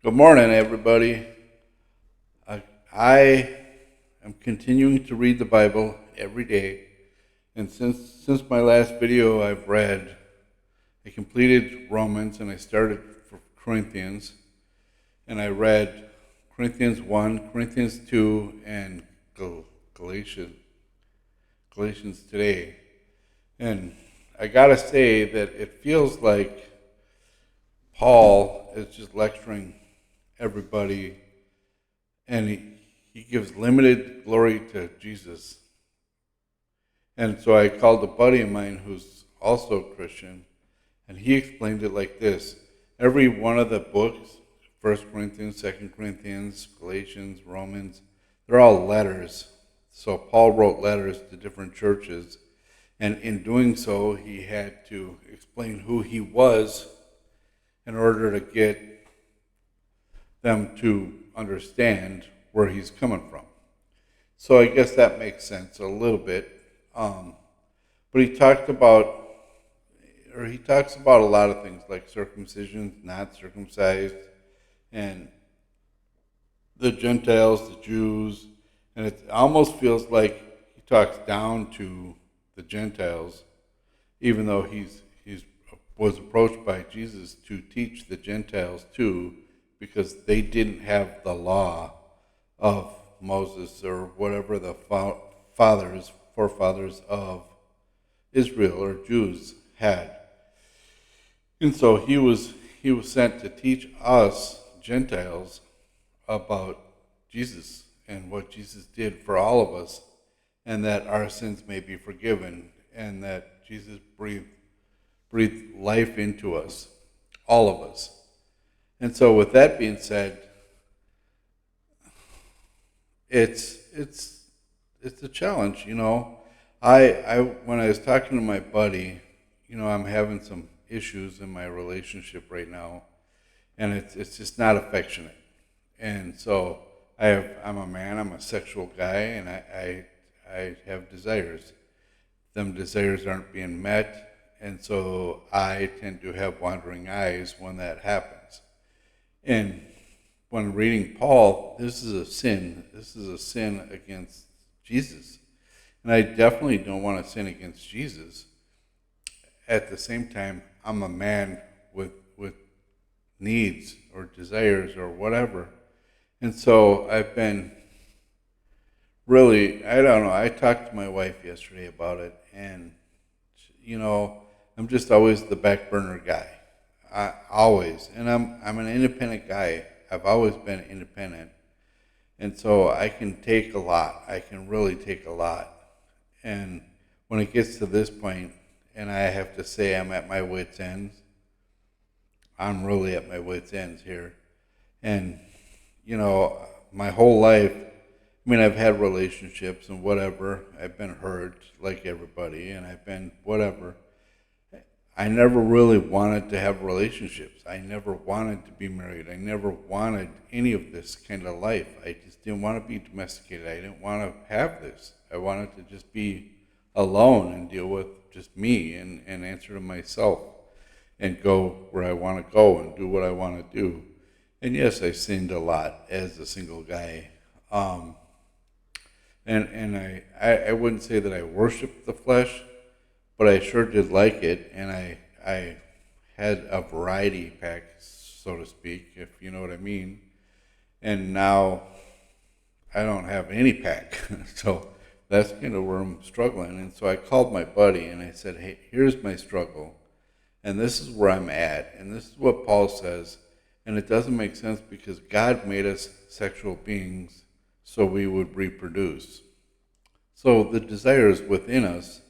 Good morning, everybody. I am continuing to read the Bible every day, and since my last video, I completed Romans, and I started for Corinthians, and I read Corinthians 1, Corinthians 2, and Galatians, Galatians today. And I gotta say that it feels like Paul is just lecturing everybody, and he gives limited glory to Jesus. And so I called a buddy of mine who's also a Christian, and he explained it like this. Every one of the books, First Corinthians, Second Corinthians, Galatians, Romans, they're all letters. So Paul wrote letters to different churches, and in doing so, he had to explain who he was in order to get them to understand where he's coming from. So I guess that makes sense a little bit. But he talks about a lot of things like circumcision, not circumcised, and the Gentiles, the Jews, and it almost feels like he talks down to the Gentiles, even though he's was approached by Jesus to teach the Gentiles too, because they didn't have the law of Moses or whatever the forefathers of Israel or Jews had. And so he was sent to teach us Gentiles about Jesus and what Jesus did for all of us, and that our sins may be forgiven, and that Jesus breathed life into us, all of us. And so with that being said, it's a challenge, you know. I when I was talking to my buddy, you know, I'm having some issues in my relationship right now, and it's just not affectionate. And so I'm a man, I'm a sexual guy, and I have desires. Them desires aren't being met, and so I tend to have wandering eyes when that happens. And when reading Paul, this is a sin. This is a sin against Jesus. And I definitely don't want to sin against Jesus. At the same time, I'm a man with needs or desires or whatever. And so I've been really, I don't know, I talked to my wife yesterday about it, and, you know, I'm just always the back burner guy. Always. And I'm an independent guy. I've always been independent. And so I can take a lot. I can really take a lot. And when it gets to this point, and I have to say I'm at my wit's ends, I'm really at my wit's ends here. And, you know, my whole life, I mean, I've had relationships and whatever. I've been hurt like everybody, and I've been whatever. I never really wanted to have relationships. I never wanted to be married. I never wanted any of this kind of life. I just didn't want to be domesticated. I didn't want to have this. I wanted to just be alone and deal with just me and answer to myself and go where I want to go and do what I want to do. And yes, I sinned a lot as a single guy. And I wouldn't say that I worshiped the flesh, but I sure did like it, and I had a variety pack, so to speak, if you know what I mean. And now I don't have any pack, so that's kind of where I'm struggling. And so I called my buddy and I said, "Hey, here's my struggle, and this is where I'm at, and this is what Paul says, and it doesn't make sense because God made us sexual beings so we would reproduce. So the desire is within us."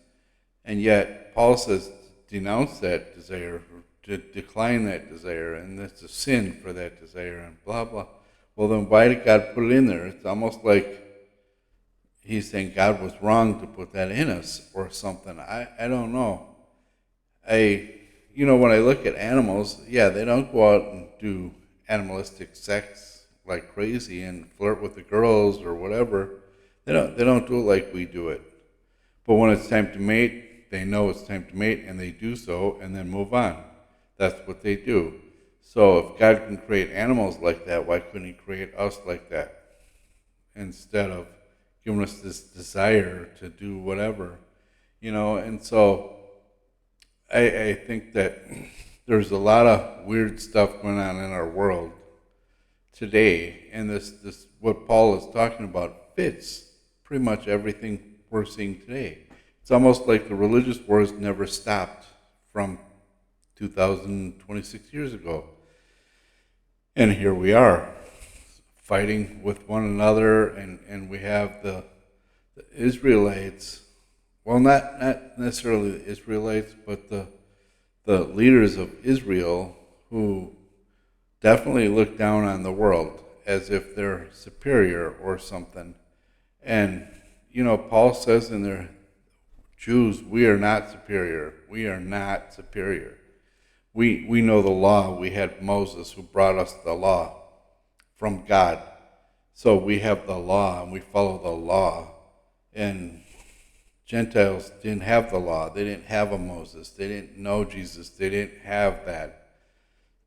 And yet, Paul says, denounce that desire, to decline that desire, and that's a sin for that desire, and blah, blah. Well, then why did God put it in there? It's almost like he's saying God was wrong to put that in us or something. I don't know. When I look at animals, yeah, they don't go out and do animalistic sex like crazy and flirt with the girls or whatever. They don't do it like we do it. But when it's time to mate, they know it's time to mate, and they do so, and then move on. That's what they do. So if God can create animals like that, why couldn't He create us like that? Instead of giving us this desire to do whatever, And so I think that there's a lot of weird stuff going on in our world today, and this what Paul is talking about fits pretty much everything we're seeing today. It's almost like the religious wars never stopped from 2026 years ago. And here we are, fighting with one another, and we have the Israelites, well, not necessarily the Israelites, but the leaders of Israel who definitely look down on the world as if they're superior or something. And, Paul says in there, Jews, we are not superior. We are not superior. We know the law. We had Moses who brought us the law from God. So we have the law and we follow the law. And Gentiles didn't have the law. They didn't have a Moses. They didn't know Jesus. They didn't have that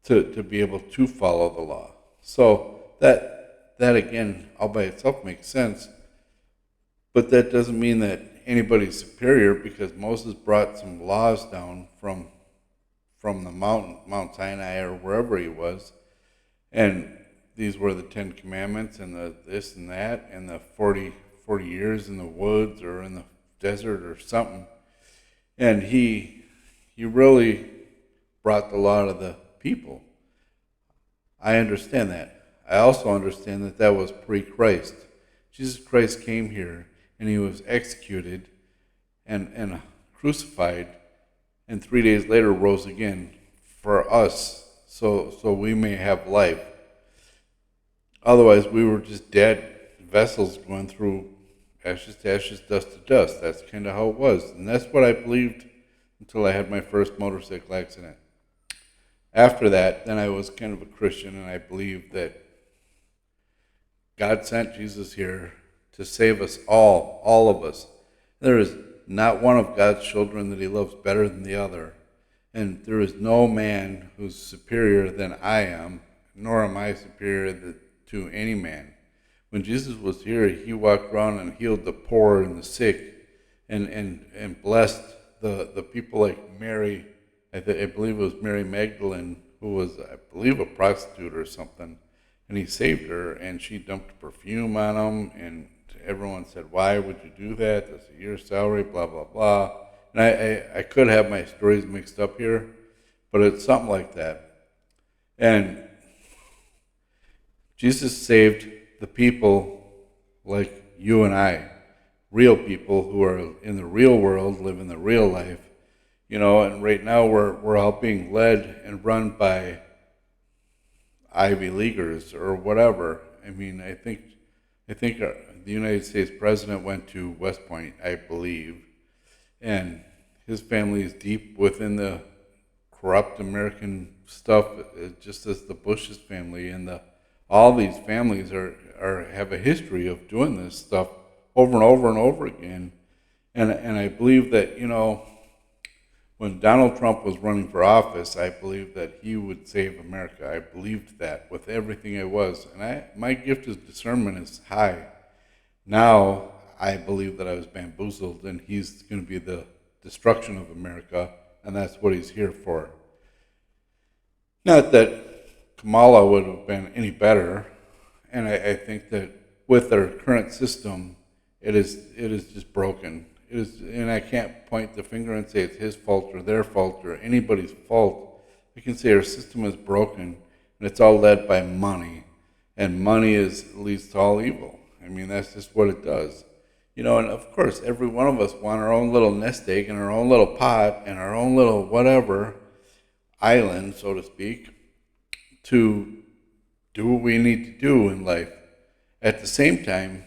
to be able to follow the law. So that again, all by itself makes sense. But that doesn't mean that anybody's superior, because Moses brought some laws down from the mountain, Mount Sinai or wherever he was, and these were the 10 Commandments and the this and that and the 40 years in the woods or in the desert or something. And he really brought the law to the people. I understand that. I also understand that that was pre-Christ. Jesus Christ came here and he was executed and crucified, and 3 days later rose again for us, so we may have life. Otherwise, we were just dead vessels going through ashes to ashes, dust to dust. That's kind of how it was, and that's what I believed until I had my first motorcycle accident. After that, then I was kind of a Christian, and I believed that God sent Jesus here to save us all of us. There is not one of God's children that he loves better than the other. And there is no man who's superior than I am, nor am I superior to any man. When Jesus was here, he walked around and healed the poor and the sick and blessed the people like Mary. I believe it was Mary Magdalene, who was, I believe, a prostitute or something. And he saved her, and she dumped perfume on him, and everyone said, "Why would you do that? That's a year's salary, blah, blah, blah." And I could have my stories mixed up here, but it's something like that. And Jesus saved the people like you and I, real people who are in the real world, live in the real life, and right now we're all being led and run by Ivy Leaguers or whatever. I mean, I think the United States president went to West Point, I believe, and his family is deep within the corrupt American stuff, just as the Bush's family, and all these families have a history of doing this stuff over and over and over again. And I believe that, when Donald Trump was running for office, I believed that he would save America. I believed that with everything I was. And my gift of discernment is high. Now I believe that I was bamboozled and he's going to be the destruction of America, and that's what he's here for. Not that Kamala would have been any better, and I think that with our current system, it is just broken. It is, and I can't point the finger and say it's his fault or their fault or anybody's fault. I can say our system is broken, and it's all led by money, and money leads to all evil. I mean, that's just what it does. And of course, every one of us want our own little nest egg and our own little pot and our own little whatever island, so to speak, to do what we need to do in life. At the same time,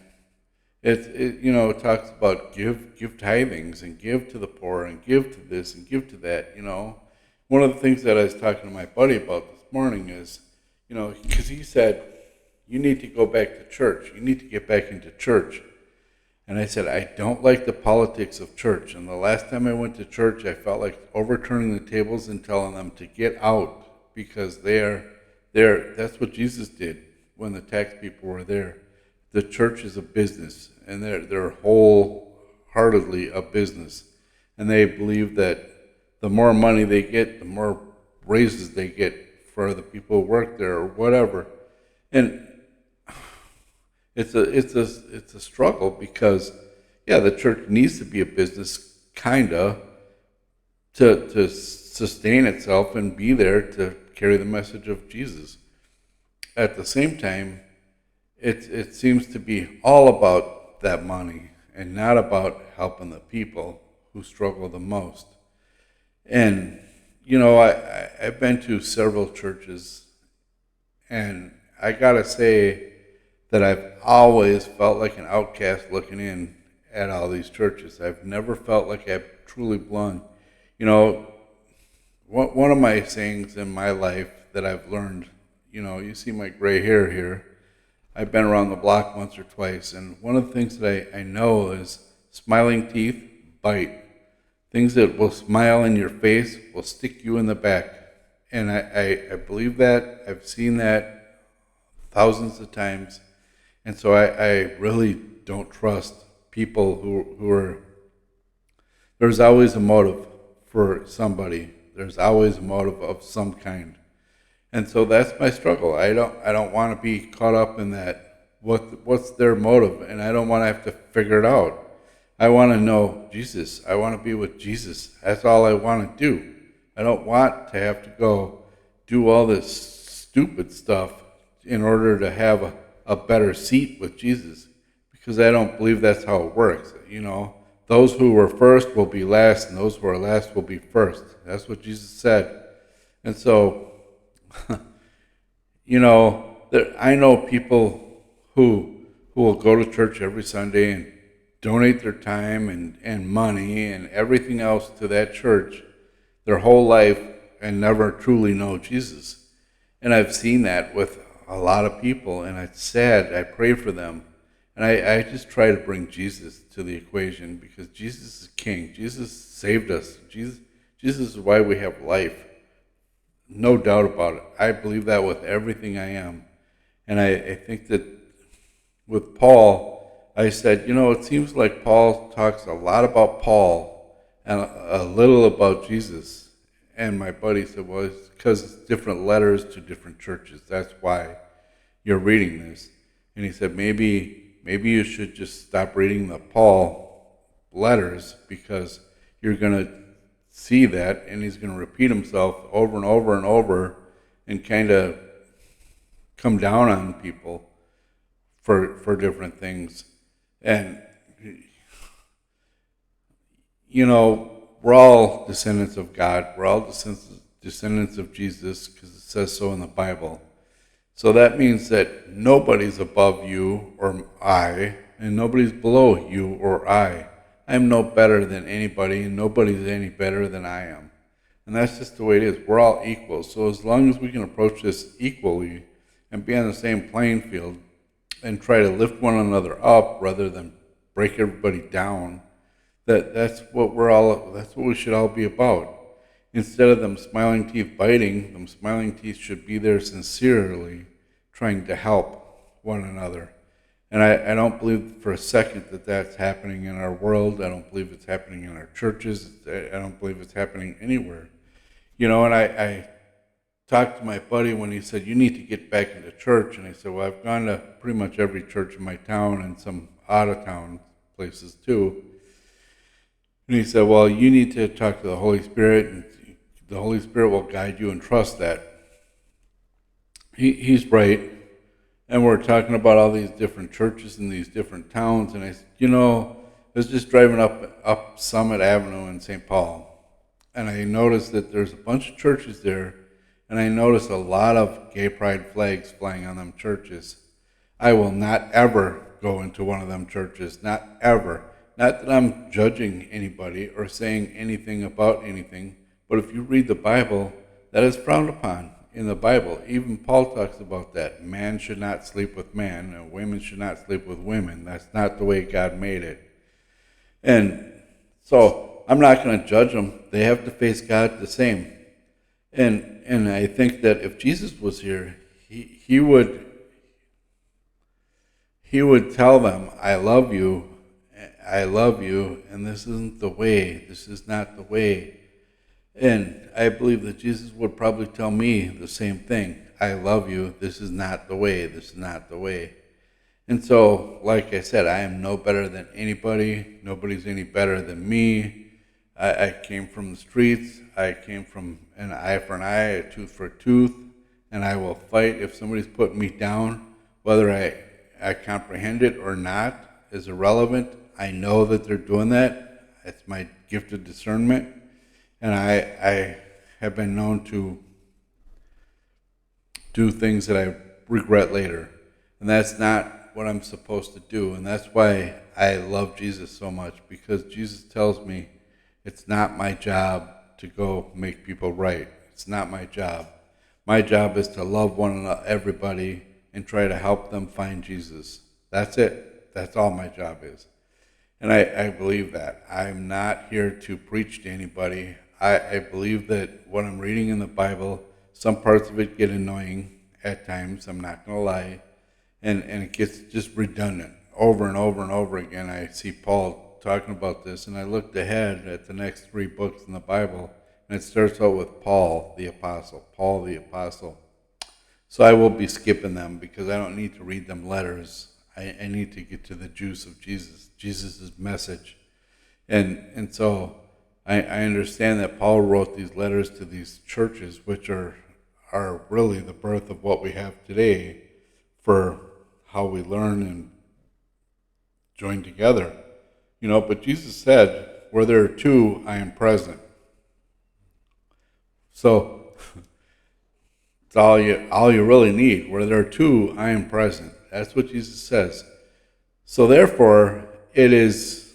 it talks about give tithings and give to the poor and give to this and give to that. One of the things that I was talking to my buddy about this morning is, because he said, you need to go back to church. You need to get back into church. And I said, I don't like the politics of church. And the last time I went to church, I felt like overturning the tables and telling them to get out, because that's what Jesus did when the tax people were there. The church is a business, and they're wholeheartedly a business, and they believe that the more money they get, the more raises they get for the people who work there or whatever. And it's a struggle because yeah, the church needs to be a business kinda to sustain itself and be there to carry the message of Jesus. At the same time, it seems to be all about that money and not about helping the people who struggle the most. And I've been to several churches, and I gotta say that I've always felt like an outcast looking in at all these churches. I've never felt like I've truly belonged. You know, one of my sayings in my life that I've learned, you see my gray hair here. I've been around the block once or twice, and one of the things that I know is smiling teeth bite. Things that will smile in your face will stick you in the back. And I believe that. I've seen that thousands of times. And so I really don't trust people who are, there's always a motive for somebody. There's always a motive of some kind. And so that's my struggle. I don't want to be caught up in that. What's their motive? And I don't want to have to figure it out. I want to know Jesus. I want to be with Jesus. That's all I want to do. I don't want to have to go do all this stupid stuff in order to have a better seat with Jesus, because I don't believe that's how it works. Those who were first will be last, and those who are last will be first. That's what Jesus said. And so, I know people who will go to church every Sunday and donate their time and money and everything else to that church their whole life and never truly know Jesus. And I've seen that with a lot of people, and it's sad. I pray for them. And I just try to bring Jesus to the equation, because Jesus is King. Jesus saved us. Jesus is why we have life. No doubt about it. I believe that with everything I am. And I think that with Paul, I said, it seems like Paul talks a lot about Paul and a little about Jesus. And my buddy said, well, it's because it's different letters to different churches. That's why you're reading this. And he said, maybe you should just stop reading the Paul letters, because you're going to see that, and he's going to repeat himself over and over and over and kind of come down on people for different things. And, we're all descendants of God. We're all descendants of Jesus, because it says so in the Bible. So that means that nobody's above you or I, and nobody's below you or I. I'm no better than anybody, and nobody's any better than I am. And that's just the way it is. We're all equal. So as long as we can approach this equally and be on the same playing field and try to lift one another up rather than break everybody down, that's what we should all be about. Instead of them smiling teeth biting, them smiling teeth should be there sincerely, trying to help one another. And I don't believe for a second that that's happening in our world. I don't believe it's happening in our churches. I don't believe it's happening anywhere. And I talked to my buddy when he said, you need to get back into church. And I said, well, I've gone to pretty much every church in my town and some out-of-town places too. And he said, well, you need to talk to the Holy Spirit, and the Holy Spirit will guide you, and trust that. He's right. And we're talking about all these different churches in these different towns. And I said, I was just driving up Summit Avenue in St. Paul. And I noticed that there's a bunch of churches there. And I noticed a lot of gay pride flags flying on them churches. I will not ever go into one of them churches. Not ever. Not that I'm judging anybody or saying anything about anything, but if you read the Bible, that is frowned upon in the Bible. Even Paul talks about that. Man should not sleep with man, and women should not sleep with women. That's not the way God made it. And so I'm not going to judge them. They have to face God the same. And I think that if Jesus was here, he would tell them, I love you, and this isn't the way, this is not the way. And I believe that Jesus would probably tell me the same thing. I love you, this is not the way, this is not the way. And so, like I said, I am no better than anybody. Nobody's any better than me. I came from the streets. I came from an eye for an eye, a tooth for a tooth, and I will fight if somebody's putting me down, whether I comprehend it or not is irrelevant. I know that they're doing that. It's my gift of discernment, and I have been known to do things that I regret later, and that's not what I'm supposed to do. And that's why I love Jesus so much, because Jesus tells me it's not my job to go make people right. It's not my job. My job is to love one another, everybody, and try to help them find Jesus. That's it. That's all my job is. And I believe that. I'm not here to preach to anybody. I believe that what I'm reading in the Bible, some parts of it get annoying at times, I'm not going to lie. And it gets just redundant over and over and over again. I see Paul talking about this, and I looked ahead at the next 3 books in the Bible, and it starts out with Paul the Apostle. Paul the Apostle. So I will be skipping them because I don't need to read them letters. I need to get to the juice of Jesus' message. And so I understand that Paul wrote these letters to these churches, which are really the birth of what we have today for how we learn and join together. But Jesus said, where there are 2, I am present. So it's all you really need. Where there are 2, I am present. That's what Jesus says. So therefore, it is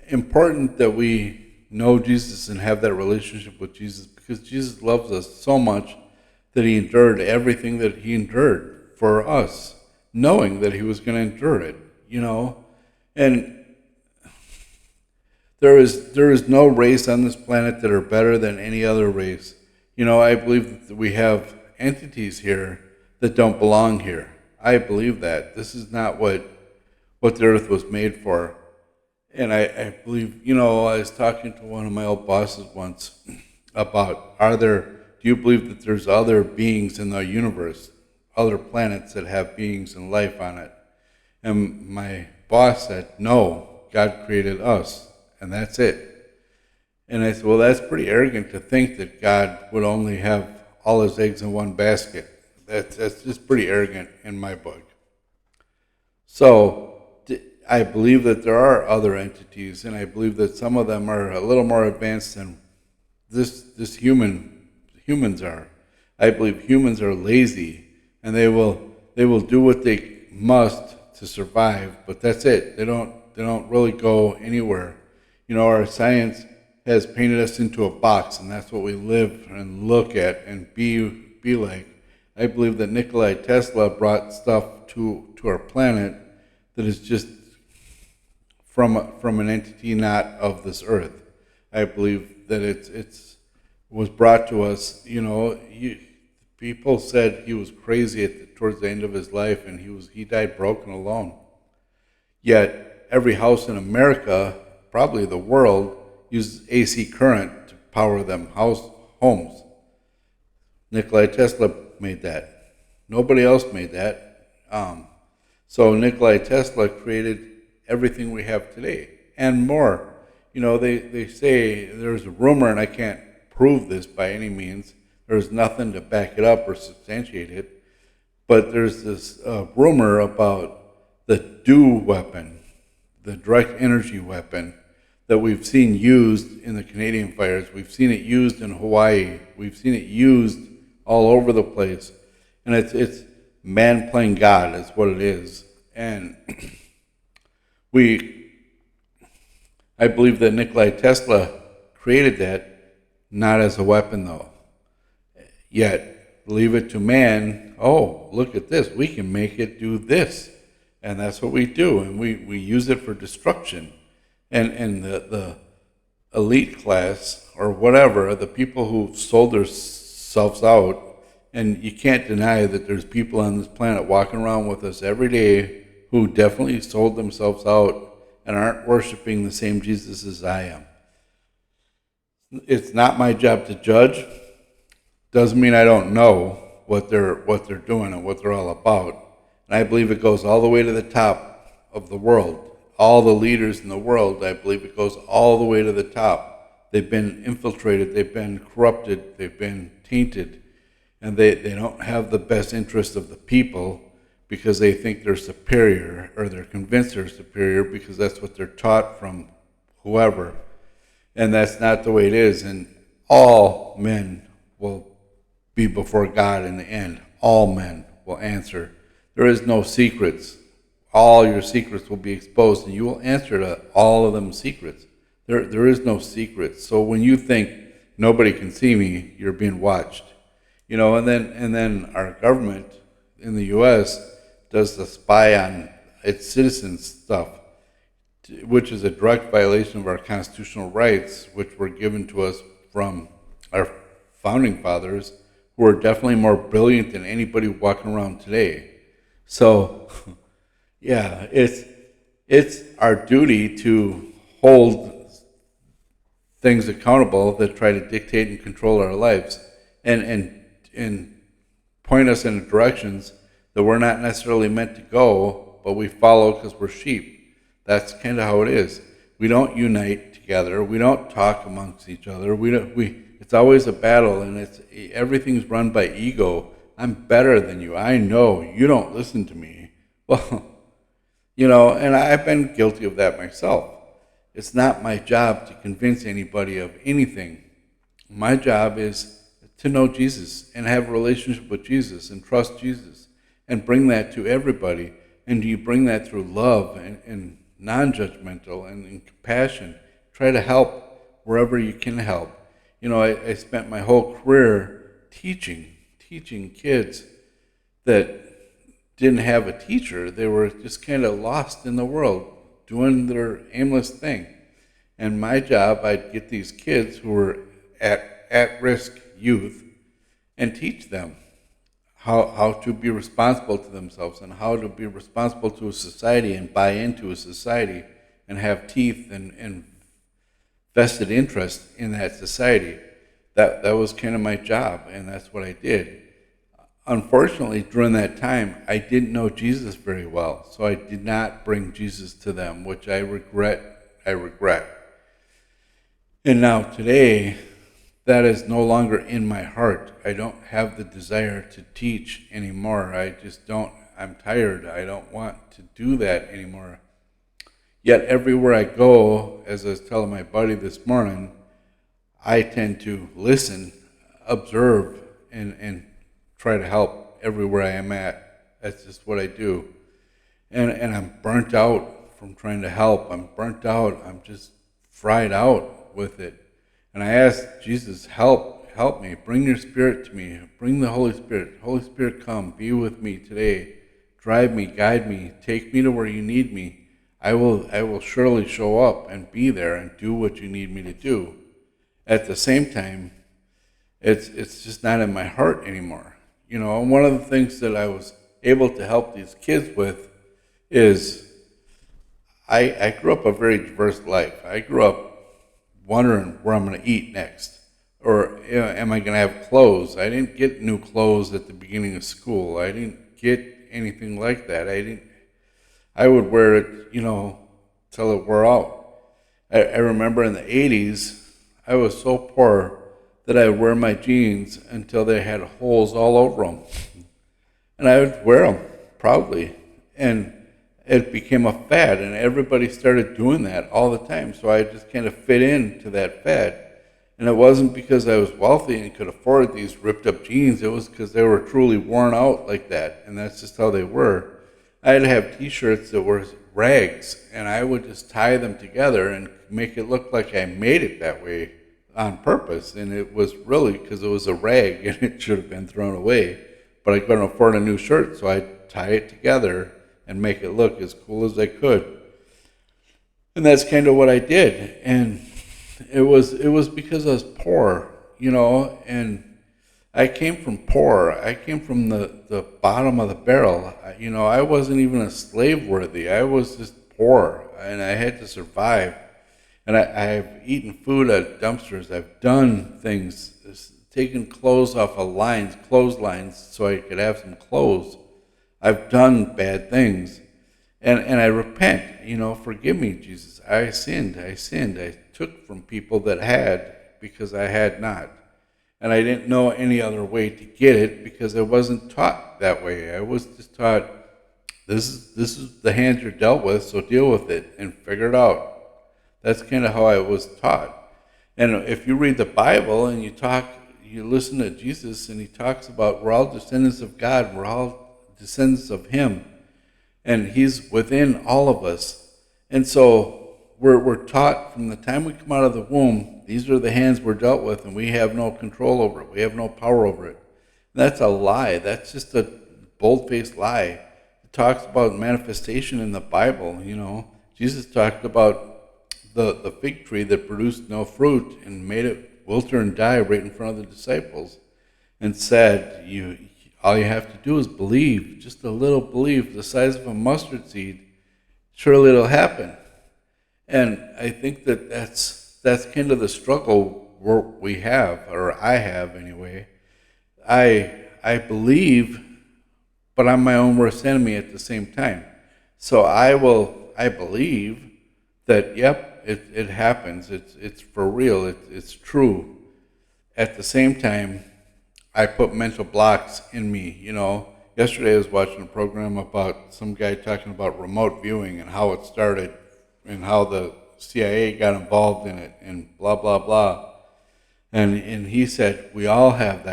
important that we know Jesus and have that relationship with Jesus, because Jesus loves us so much that he endured everything that he endured for us, knowing that he was going to endure it, And there is no race on this planet that are better than any other race. I believe that we have entities here that don't belong here. I believe that. This is not what the earth was made for. And I believe, I was talking to one of my old bosses once about, do you believe that there's other beings in the universe, other planets that have beings and life on it? And my boss said, no, God created us, and that's it. And I said, well, that's pretty arrogant to think that God would only have all his eggs in one basket. That's just pretty arrogant in my book. So I believe that there are other entities, and I believe that some of them are a little more advanced than this humans are. I believe humans are lazy, and they will do what they must to survive, but that's it. They don't really go anywhere. Our science has painted us into a box, and that's what we live and look at and be like. I believe that Nikola Tesla brought stuff to our planet that is just from an entity not of this earth. I believe that it's was brought to us. People said he was crazy towards the end of his life, and he died broken alone. Yet every house in America, probably the world, uses AC current to power them homes. Nikola Tesla made that. Nobody else made that. So Nikola Tesla created everything we have today and more. They say there's a rumor, and I can't prove this by any means. There's nothing to back it up or substantiate it. But there's this rumor about the DEW weapon, the direct energy weapon, that we've seen used in the Canadian fires. We've seen it used in Hawaii. We've seen it used all over the place. And it's man playing God is what it is. And I believe that Nikola Tesla created that, not as a weapon though. Yet, leave it to man, look at this, we can make it do this. And that's what we do, and we use it for destruction. And the elite class or whatever, the people who sold themselves out. And you can't deny that there's people on this planet walking around with us every day who definitely sold themselves out and aren't worshiping the same Jesus as I am. It's not my job to judge. Doesn't mean I don't know what they're doing and what they're all about. And I believe it goes all the way to the top of the world. All the leaders in the world, I believe it goes all the way to the top. They've been infiltrated, they've been corrupted, they've been tainted, and they don't have the best interest of the people because they think they're superior, or they're convinced they're superior because that's what they're taught from whoever. And that's not the way it is. And all men will be before God in the end. All men will answer. There is no secrets. All your secrets will be exposed, and you will answer to all of them secrets. There is no secrets. So when you think nobody can see me, you're being watched. And then our government in the U.S. does the spy on its citizens stuff, which is a direct violation of our constitutional rights, which were given to us from our founding fathers, who are definitely more brilliant than anybody walking around today. So, yeah, it's our duty to hold things accountable that try to dictate and control our lives, and point us in directions that we're not necessarily meant to go, but we follow because we're sheep. That's kind of how it is. We don't unite together. We don't talk amongst each other. It's always a battle, and everything's run by ego. I'm better than you. I know you don't listen to me. Well, and I've been guilty of that myself. It's not my job to convince anybody of anything. My job is to know Jesus and have a relationship with Jesus and trust Jesus and bring that to everybody. And you bring that through love and non-judgmental and compassion. Try to help wherever you can help. I spent my whole career teaching kids that didn't have a teacher. They were just kind of lost in the world, doing their aimless thing. And my job, I'd get these kids who were at-risk youth and teach them how to be responsible to themselves and how to be responsible to a society and buy into a society and have teeth and vested interest in that society. That was kind of my job, and that's what I did. Unfortunately, during that time, I didn't know Jesus very well, so I did not bring Jesus to them, which I regret. And now today, that is no longer in my heart. I don't have the desire to teach anymore. I just don't. I'm tired. I don't want to do that anymore. Yet everywhere I go, as I was telling my buddy this morning, I tend to listen, observe, and try to help everywhere I am at. That's just what I do. And I'm burnt out from trying to help. I'm burnt out. I'm just fried out with it. And I asked Jesus, help me. Bring your Spirit to me. Bring the Holy Spirit. Holy Spirit, come. Be with me today. Drive me, guide me. Take me to where you need me. I will surely show up and be there and do what you need me to do. At the same time, it's just not in my heart anymore. And one of the things that I was able to help these kids with is I grew up a very diverse life. I grew up wondering where I'm going to eat next, or am I going to have clothes? I didn't get new clothes at the beginning of school. I didn't get anything like that. I would wear it, till it wore out. I remember in the 80s, I was so poor that I would wear my jeans until they had holes all over them. And I would wear them proudly. And it became a fad, and everybody started doing that all the time. So I just kind of fit into that fad. And it wasn't because I was wealthy and could afford these ripped up jeans. It was because they were truly worn out like that. And that's just how they were. I'd have t-shirts that were rags, and I would just tie them together and make it look like I made it that way on purpose. And it was really because it was a rag and it should have been thrown away. But I couldn't afford a new shirt, so I'd tie it together and make it look as cool as I could. And that's kind of what I did. And it was because I was poor, and I came from poor. I came from the bottom of the barrel. I wasn't even a slave worthy. I was just poor, and I had to survive. And I've eaten food at dumpsters. I've done things, taken clothes off of clotheslines, so I could have some clothes. I've done bad things. And I repent, forgive me, Jesus. I sinned. I sinned. I took from people that had because I had not. And I didn't know any other way to get it because I wasn't taught that way. I was just taught this is the hand you're dealt with, so deal with it and figure it out. That's kind of how I was taught. And if you read the Bible and you listen to Jesus, and he talks about we're all descendants of God, we're all descendants of him, and he's within all of us. And so we're taught from the time we come out of the womb, these are the hands we're dealt with, and we have no control over it. We have no power over it. And that's a lie. That's just a bold-faced lie. It talks about manifestation in the Bible. Jesus talked about the fig tree that produced no fruit and made it wilter and die right in front of the disciples, and said, all you have to do is believe, just a little belief, the size of a mustard seed, surely it'll happen. And I think that's kind of the struggle we have, or I have anyway. I believe, but I'm my own worst enemy at the same time. So I believe that, yep, it happens. It's for real. It's true. At the same time, I put mental blocks in me. Yesterday I was watching a program about some guy talking about remote viewing and how it started and how the CIA got involved in it and blah, blah, blah. And he said, we all have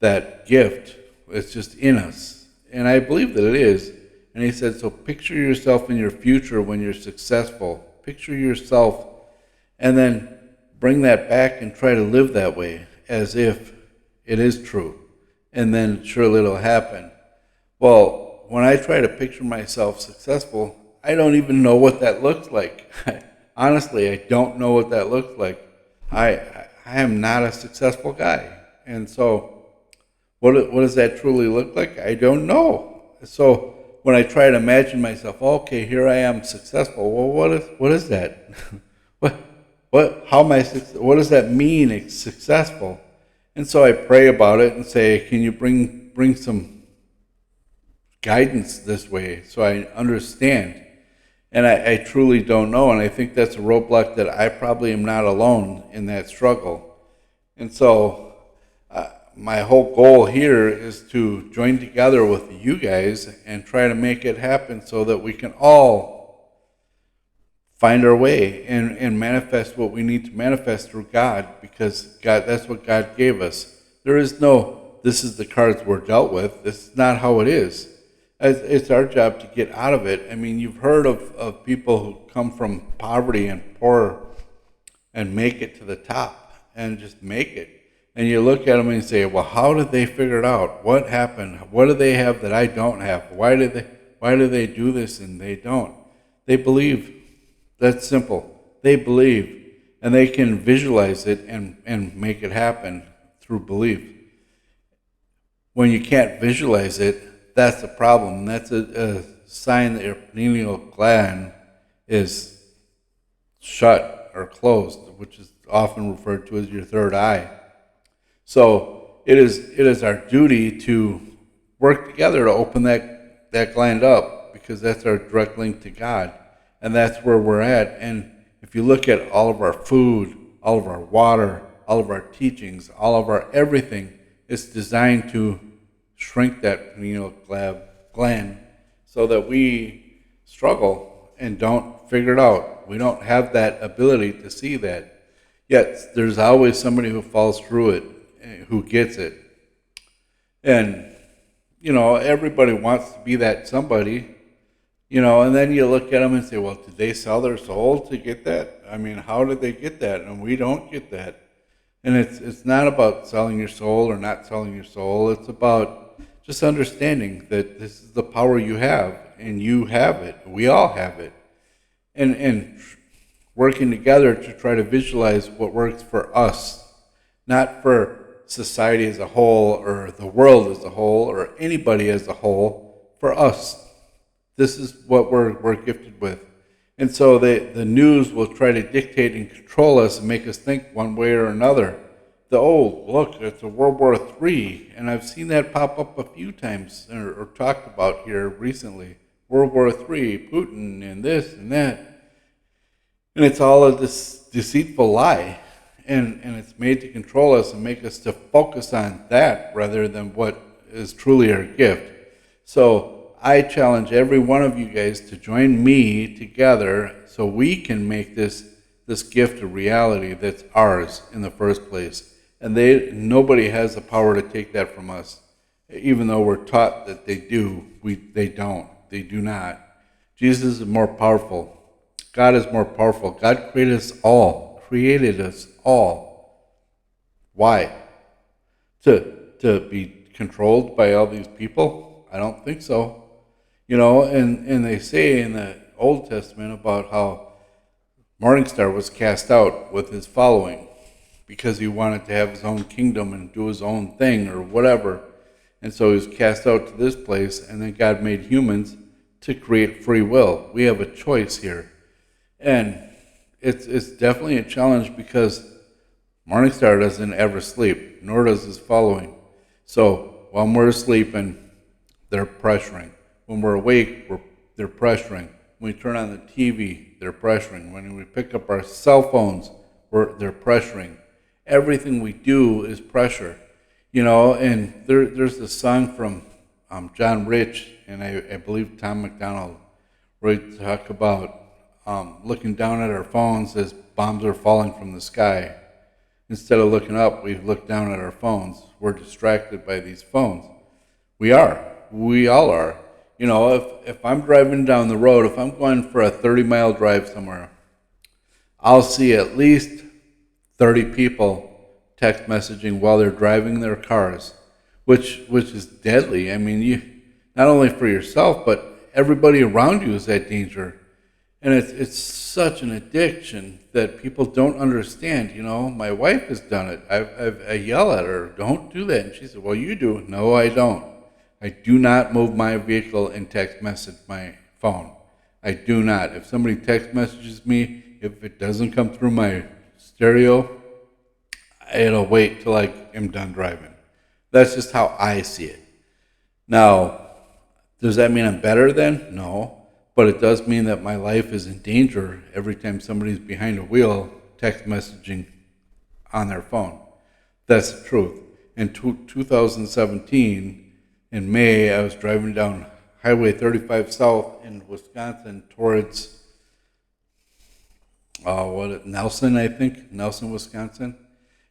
that gift. It's just in us. And I believe that it is. And he said, so picture yourself in your future when you're successful. Picture yourself and then bring that back and try to live that way as if it is true. And then surely it'll happen. Well, when I try to picture myself successful, I don't even know what that looks like. Honestly, I don't know what that looks like. I am not a successful guy. And so what does that truly look like? I don't know. So when I try to imagine myself, okay, here I am successful. Well, what is that? What does that mean? It's successful. And so I pray about it and say, can you bring some guidance this way so I understand? And I truly don't know, and I think that's a roadblock that I probably am not alone in that struggle. And so my whole goal here is to join together with you guys and try to make it happen so that we can all find our way and manifest what we need to manifest through God, because God, that's what God gave us. There is no, this is the cards we're dealt with. This is not how it is. It's our job to get out of it. I mean, you've heard of people who come from poverty and poor and make it to the top and just make it. And you look at them and you say, well, how did they figure it out? What happened? What do they have that I don't have? Why do they do this and they don't? They believe. That's simple. They believe. And they can visualize it and make it happen through belief. When you can't visualize it, that's the problem. That's a sign that your pineal gland is shut or closed, which is often referred to as your third eye. So it is our duty to work together to open that gland up, because that's our direct link to God, and that's where we're at. And if you look at all of our food, all of our water, all of our teachings, all of our everything, it's designed to shrink that pineal gland so that we struggle and don't figure it out. We don't have that ability to see that. Yet there's always somebody who falls through it, who gets it. And, everybody wants to be that somebody, and then you look at them and say, well, did they sell their soul to get that? I mean, how did they get that? And we don't get that. And it's not about selling your soul or not selling your soul. It's about just understanding that this is the power you have, and you have it. We all have it. And working together to try to visualize what works for us, not for society as a whole or the world as a whole or anybody as a whole, for us. This is what we're gifted with. And so the news will try to dictate and control us and make us think one way or another. Look, it's a World War III. And I've seen that pop up a few times or talked about here recently. World War III, Putin, and this and that. And it's all a deceitful lie. And it's made to control us and make us to focus on that rather than what is truly our gift. So I challenge every one of you guys to join me together so we can make this gift a reality that's ours in the first place. And nobody has the power to take that from us. Even though we're taught that they do, they don't. They do not. Jesus is more powerful. God is more powerful. God created us all. Why? To be controlled by all these people? I don't think so. And they say in the Old Testament about how Morningstar was cast out with his following because he wanted to have his own kingdom and do his own thing or whatever. And so he was cast out to this place, and then God made humans to create free will. We have a choice here. And it's definitely a challenge because Morningstar doesn't ever sleep, nor does his following. So when we're sleeping, they're pressuring. When we're awake, they're pressuring. When we turn on the TV, they're pressuring. When we pick up our cell phones, they're pressuring. Everything we do is pressure. And there's this song from John Rich and I believe Tom McDonald where they talk about looking down at our phones as bombs are falling from the sky. Instead of looking up, we look down at our phones. We're distracted by these phones. We all are. If I'm driving down the road, if I'm going for a 30-mile drive somewhere, I'll see at least 30 people text messaging while they're driving their cars, which is deadly. I mean, you not only for yourself, but everybody around you is at danger. And it's such an addiction that people don't understand. My wife has done it. I yell at her, don't do that. And she said, well, you do. No, I don't. I do not move my vehicle and text message my phone. I do not. If somebody text messages me, if it doesn't come through my stereo, it'll wait till I am done driving. That's just how I see it. Now, does that mean I'm better then? No. But it does mean that my life is in danger every time somebody's behind a wheel text messaging on their phone. That's the truth. In 2017, in May, I was driving down Highway 35 South in Wisconsin towards Nelson, Wisconsin.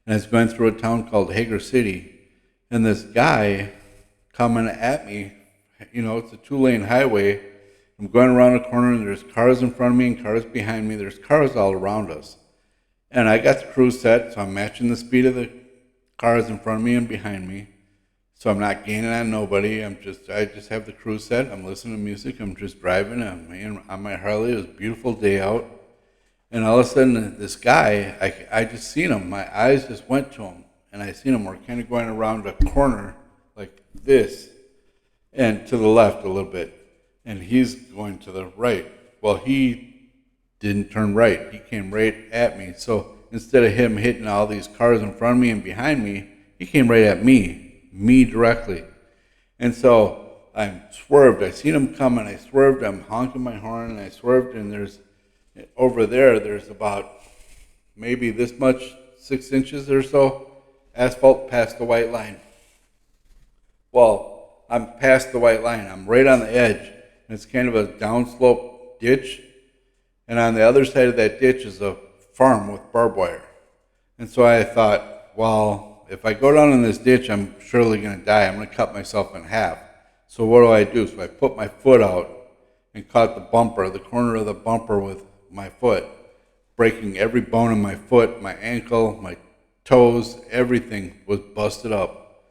And I was going through a town called Hager City. And this guy coming at me, it's a 2-lane highway. I'm going around a corner and there's cars in front of me and cars behind me. There's cars all around us. And I got the cruise set, so I'm matching the speed of the cars in front of me and behind me. So I'm not gaining on nobody. I just have the cruise set. I'm listening to music. I'm just driving. I'm on my Harley. It was a beautiful day out. And all of a sudden, this guy, I just seen him. My eyes just went to him. And I seen him. We're kind of going around a corner like this and to the left a little bit. And he's going to the right. Well, he didn't turn right. He came right at me. So instead of him hitting all these cars in front of me and behind me, he came right at me directly. And so I swerved. I seen him coming. I swerved. I'm honking my horn, and I swerved. And there's about maybe this much, 6 inches or so, asphalt past the white line. Well, I'm past the white line. I'm right on the edge. And it's kind of a downslope ditch. And on the other side of that ditch is a farm with barbed wire. And so I thought, well, if I go down in this ditch, I'm surely going to die. I'm going to cut myself in half. So what do? So I put my foot out and caught the corner of the bumper with my foot, breaking every bone in my foot, my ankle, my toes, everything was busted up.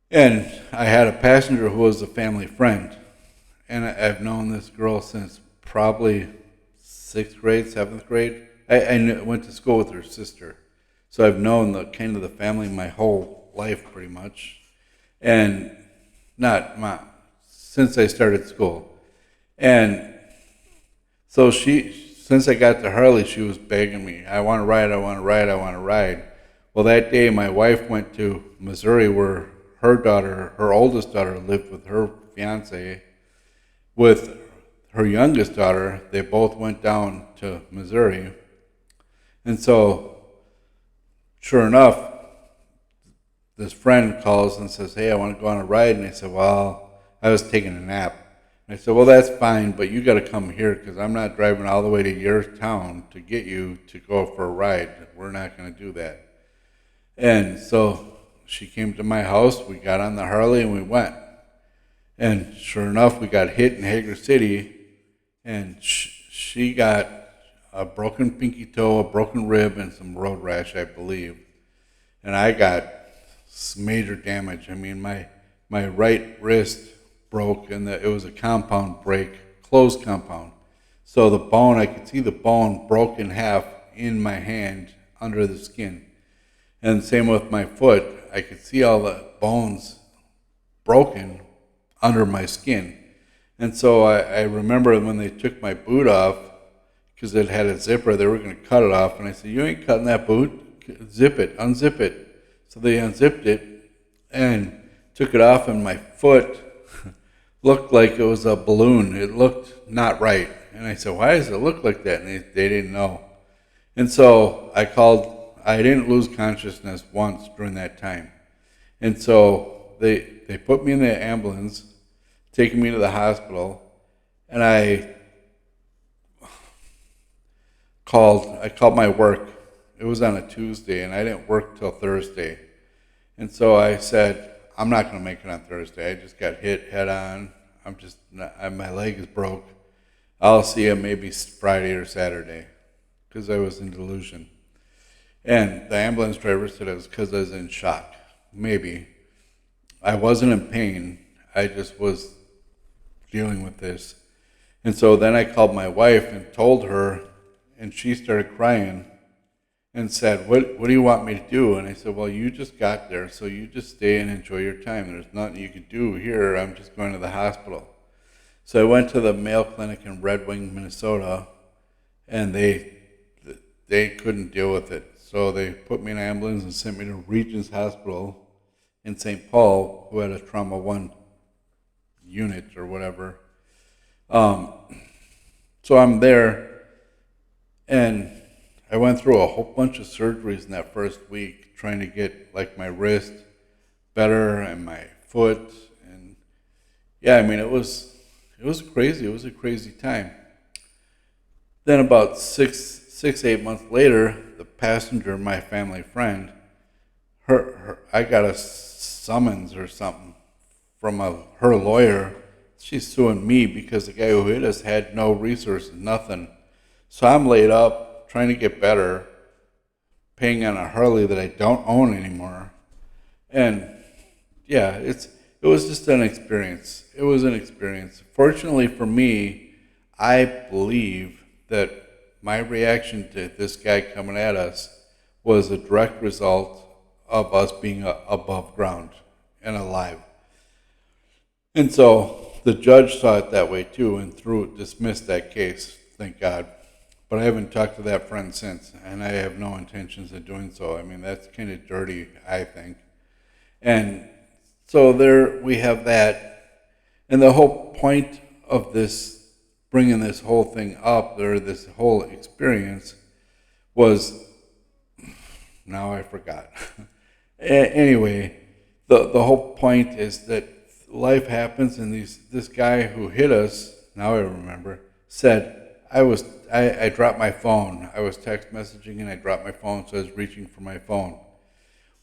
And I had a passenger who was a family friend. And I've known this girl since probably sixth grade, seventh grade. Went to school with her sister. So I've known the kind of the family my whole life pretty much. And not my, since I started school. And so since I got to Harley, she was begging me, I want to ride, I want to ride, I want to ride. Well, that day my wife went to Missouri where her oldest daughter lived with her fiance. With her youngest daughter, they both went down to Missouri. And so, sure enough, this friend calls and says, hey, I want to go on a ride. And I said, well, I was taking a nap. And I said, well, that's fine, but you got to come here because I'm not driving all the way to your town to get you to go for a ride. We're not going to do that. And so she came to my house. We got on the Harley and we went. And sure enough, we got hit in Hager City. And she got a broken pinky toe, a broken rib, and some road rash, I believe. And I got major damage. I mean, my right wrist broke, and it was a compound break, closed compound. So the bone, I could see the bone broke in half in my hand under the skin. And same with my foot. I could see all the bones broken under my skin. And so I remember when they took my boot off, because it had a zipper, they were going to cut it off. And I said, you ain't cutting that boot. Zip it, unzip it. So they unzipped it and took it off, and my foot looked like it was a balloon. It looked not right. And I said, why does it look like that? And they didn't know. And so I didn't lose consciousness once during that time. And so they put me in the ambulance, taking me to the hospital, and I called my work. It was on a Tuesday, and I didn't work till Thursday. And so I said, I'm not going to make it on Thursday. I just got hit head on. My leg is broke. I'll see you maybe Friday or Saturday, because I was in delusion. And the ambulance driver said it was because I was in shock. Maybe. I wasn't in pain. I just was dealing with this. And so then I called my wife and told her, and she started crying and said, what do you want me to do? And I said, well, you just got there, so you just stay and enjoy your time. There's nothing you can do here. I'm just going to the hospital. So I went to the Mayo Clinic in Red Wing, Minnesota, and they couldn't deal with it. So they put me in an ambulance and sent me to Regents Hospital in St. Paul, who had a Trauma 1 unit or whatever. So I'm there, and I went through a whole bunch of surgeries in that first week, trying to get like my wrist better and my foot, and yeah, I mean it was crazy. It was a crazy time. Then about 8 months later, the passenger, my family friend, I got a summons or something from her lawyer. She's suing me because the guy who hit us had no resources, nothing. So I'm laid up, trying to get better, paying on a Harley that I don't own anymore. And yeah, it was just an experience. It was an experience. Fortunately for me, I believe that my reaction to this guy coming at us was a direct result of us being above ground and alive. And so the judge saw it that way too and dismissed that case, thank God. But I haven't talked to that friend since, and I have no intentions of doing so. I mean, that's kind of dirty, I think. And so there we have that. And the whole point of this, bringing this whole thing up, or this whole experience, was, now I forgot. Anyway, the whole point is that life happens, and this guy who hit us, now I remember, said, I dropped my phone. I was text messaging and I dropped my phone, so I was reaching for my phone.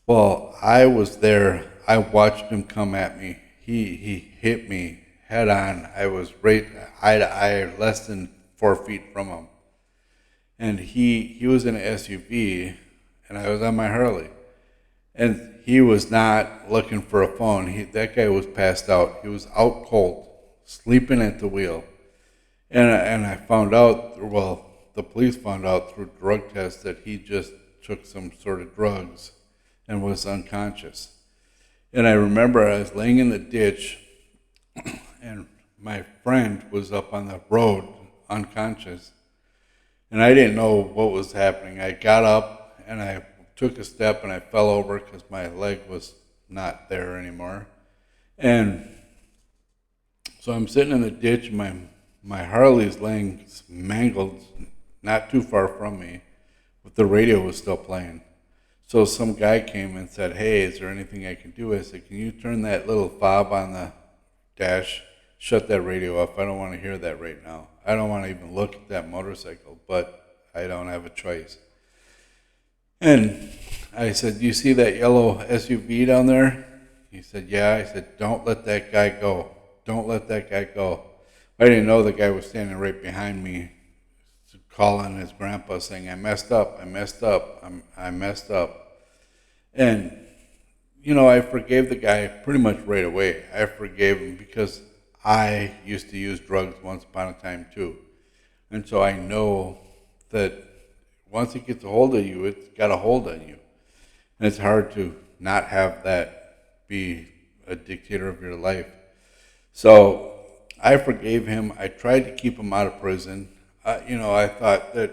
Well, I was there. I watched him come at me. He hit me head on. I was right eye to eye, less than 4 feet from him. And he was in an SUV, and I was on my Harley. And he was not looking for a phone. That guy was passed out. He was out cold, sleeping at the wheel. And I found out, well, the police found out through drug tests that he just took some sort of drugs and was unconscious. And I remember I was laying in the ditch, and my friend was up on the road unconscious, and I didn't know what was happening. I got up and I took a step and I fell over because my leg was not there anymore. And so I'm sitting in the ditch, and my Harley's laying mangled not too far from me, but the radio was still playing. So some guy came and said, "Hey, is there anything I can do?" I said, "Can you turn that little fob on the dash, shut that radio off? I don't want to hear that right now. I don't want to even look at that motorcycle, but I don't have a choice." And I said, "Do you see that yellow SUV down there?" He said, "Yeah." I said, "Don't let that guy go. Don't let that guy go." I didn't know the guy was standing right behind me, calling his grandpa, saying, "I messed up, I messed up, I messed up." And, I forgave the guy pretty much right away. I forgave him because I used to use drugs once upon a time too. And so I know that once it gets a hold of you, it's got a hold on you. And it's hard to not have that be a dictator of your life. So I forgave him. I tried to keep him out of prison. I thought that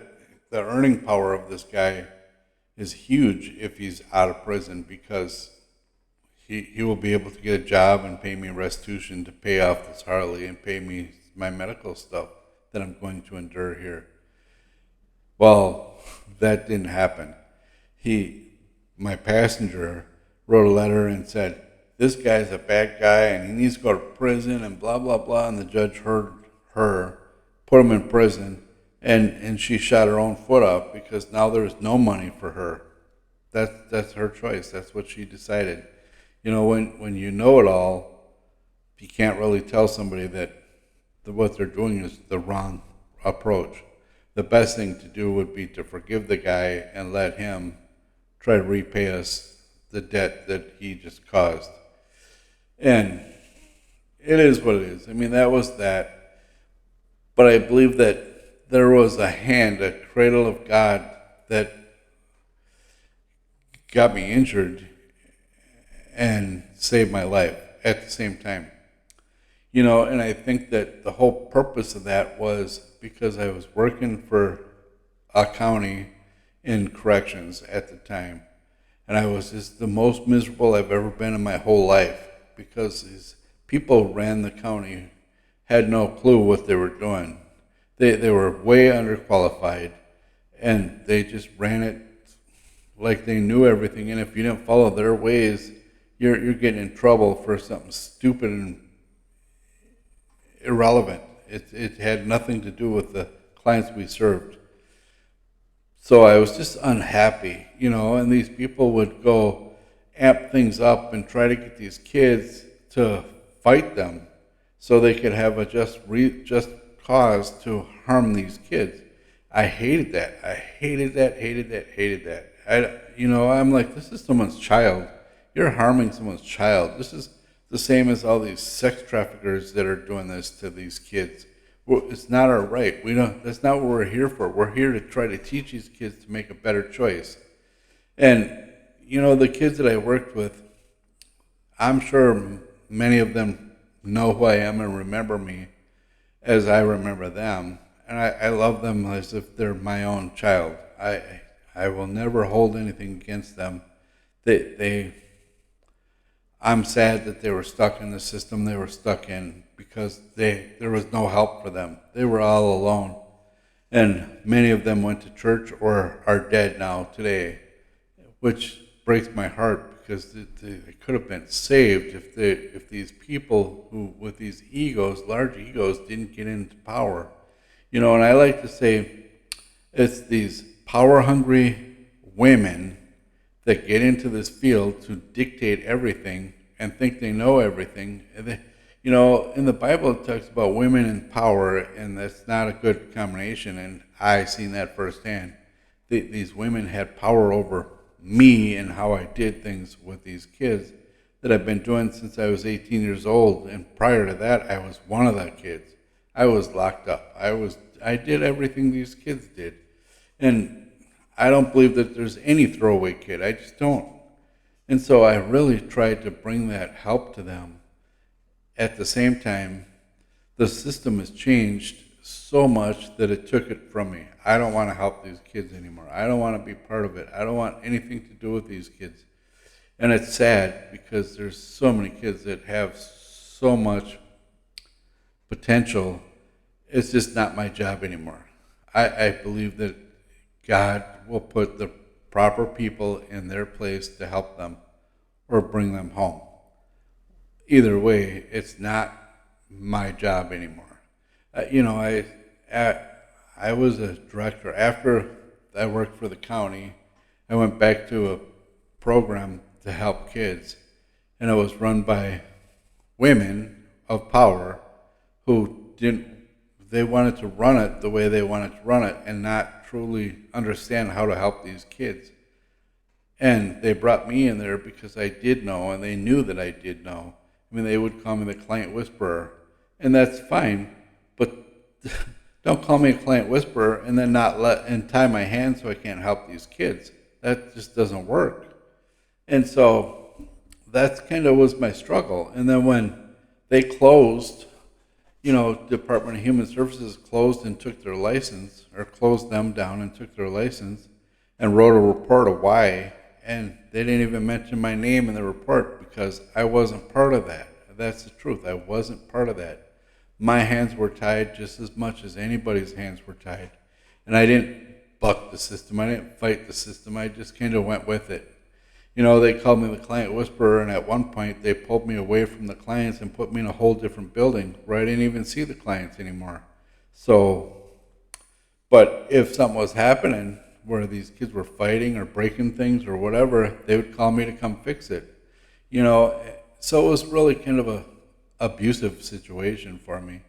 the earning power of this guy is huge if he's out of prison, because he will be able to get a job and pay me restitution to pay off this Harley and pay me my medical stuff that I'm going to endure here. Well, that didn't happen. My passenger wrote a letter and said, "This guy's a bad guy and he needs to go to prison," and blah, blah, blah. And the judge heard her, put him in prison, and she shot her own foot off because now there's no money for her. That's her choice. That's what she decided. When you know it all, you can't really tell somebody that what they're doing is the wrong approach. The best thing to do would be to forgive the guy and let him try to repay us the debt that he just caused. And it is what it is. I mean, that was that. But I believe that there was a hand, a cradle of God that got me injured and saved my life at the same time. And I think that the whole purpose of that was because I was working for a county in corrections at the time. And I was just the most miserable I've ever been in my whole life, because these people ran the county, had no clue what they were doing. They were way underqualified, and they just ran it like they knew everything. And if you didn't follow their ways, you're getting in trouble for something stupid and irrelevant. It had nothing to do with the clients we served. So I was just unhappy, and these people would go amp things up and try to get these kids to fight them so they could have a just cause to harm these kids. I hated that. I hated that. I'm like, this is someone's child. You're harming someone's child. This is the same as all these sex traffickers that are doing this to these kids. It's not our right. That's not what we're here for. We're here to try to teach these kids to make a better choice. And, the kids that I worked with, I'm sure many of them know who I am and remember me as I remember them. And I love them as if they're my own child. I will never hold anything against them. I'm sad that they were stuck in the system they were stuck in, because there was no help for them. They were all alone. And many of them went to church or are dead now today, which breaks my heart, because they could have been saved if these people who with these egos, large egos, didn't get into power. And I like to say it's these power-hungry women that get into this field to dictate everything and think they know everything. In the Bible it talks about women in power, and that's not a good combination, and I've seen that firsthand. These women had power over me and how I did things with these kids that I've been doing since I was 18 years old, and prior to that I was one of the kids. I was locked up. I was I did everything these kids did. And I don't believe that there's any throwaway kid. I just don't. And so I really tried to bring that help to them. At the same time, the system has changed so much that it took it from me. I don't want to help these kids anymore. I don't want to be part of it. I don't want anything to do with these kids. And it's sad because there's so many kids that have so much potential. It's just not my job anymore. I believe that God will put the proper people in their place to help them or bring them home. Either way, it's not my job anymore. I was a director. After I worked for the county, I went back to a program to help kids, and it was run by women of power who they wanted to run it the way they wanted to run it and not truly understand how to help these kids. And they brought me in there because I did know, and they knew that I did know. I mean, they would call me the client whisperer, and that's fine, but don't call me a client whisperer and then and tie my hands so I can't help these kids. That just doesn't work. And so that's kind of was my struggle. And then when they closed, Department of Human Services closed and took their license, or closed them down and took their license, and wrote a report of why, and they didn't even mention my name in the report because I wasn't part of that. That's the truth. I wasn't part of that. My hands were tied just as much as anybody's hands were tied. And I didn't buck the system. I didn't fight the system. I just kind of went with it. They called me the client whisperer, and at one point they pulled me away from the clients and put me in a whole different building where I didn't even see the clients anymore. So, but if something was happening where these kids were fighting or breaking things or whatever, they would call me to come fix it. So it was really kind of a abusive situation for me.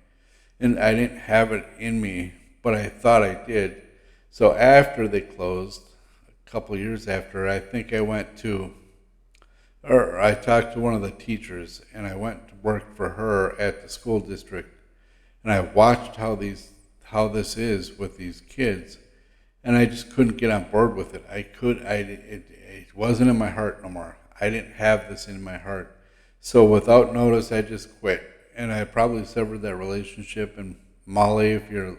And I didn't have it in me, but I thought I did. So after they closed, a couple of years after, I think I talked to one of the teachers, and I went to work for her at the school district. And I watched how this is with these kids, and I just couldn't get on board with it. It wasn't in my heart no more. I didn't have this in my heart. So without notice, I just quit. And I probably severed that relationship. And Molly, if you're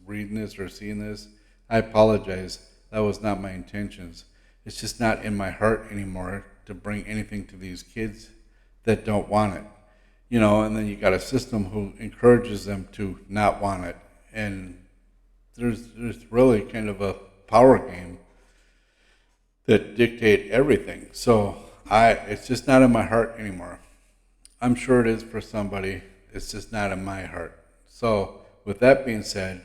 reading this or seeing this, I apologize. That was not my intentions. It's just not in my heart anymore to bring anything to these kids that don't want it. And then you got a system who encourages them to not want it. And there's really kind of a power game that dictate everything. So it's just not in my heart anymore. I'm sure it is for somebody. It's just not in my heart. So with that being said,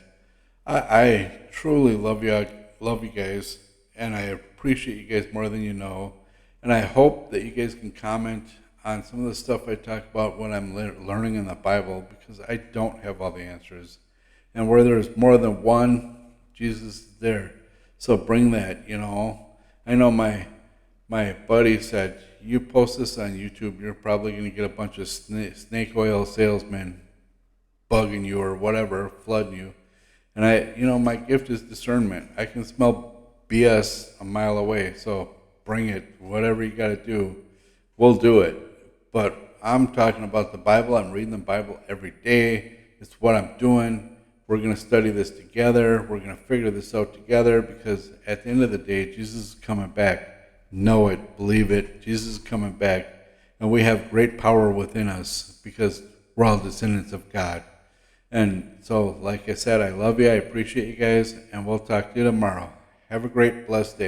I truly love you guys, and I appreciate you guys more than you know. And I hope that you guys can comment on some of the stuff I talk about when I'm learning in the Bible, because I don't have all the answers. And where there's more than one, Jesus is there. So bring that, I know my buddy said, you post this on YouTube, you're probably going to get a bunch of snake oil salesmen bugging you or whatever, flooding you. And my gift is discernment. I can smell BS a mile away. So bring it. Whatever you got to do, we'll do it. But I'm talking about the Bible. I'm reading the Bible every day. It's what I'm doing. We're going to study this together. We're going to figure this out together, because at the end of the day, Jesus is coming back. Know it. Believe it. Jesus is coming back. And we have great power within us because we're all descendants of God. And so, like I said, I love you. I appreciate you guys. And we'll talk to you tomorrow. Have a great, blessed day.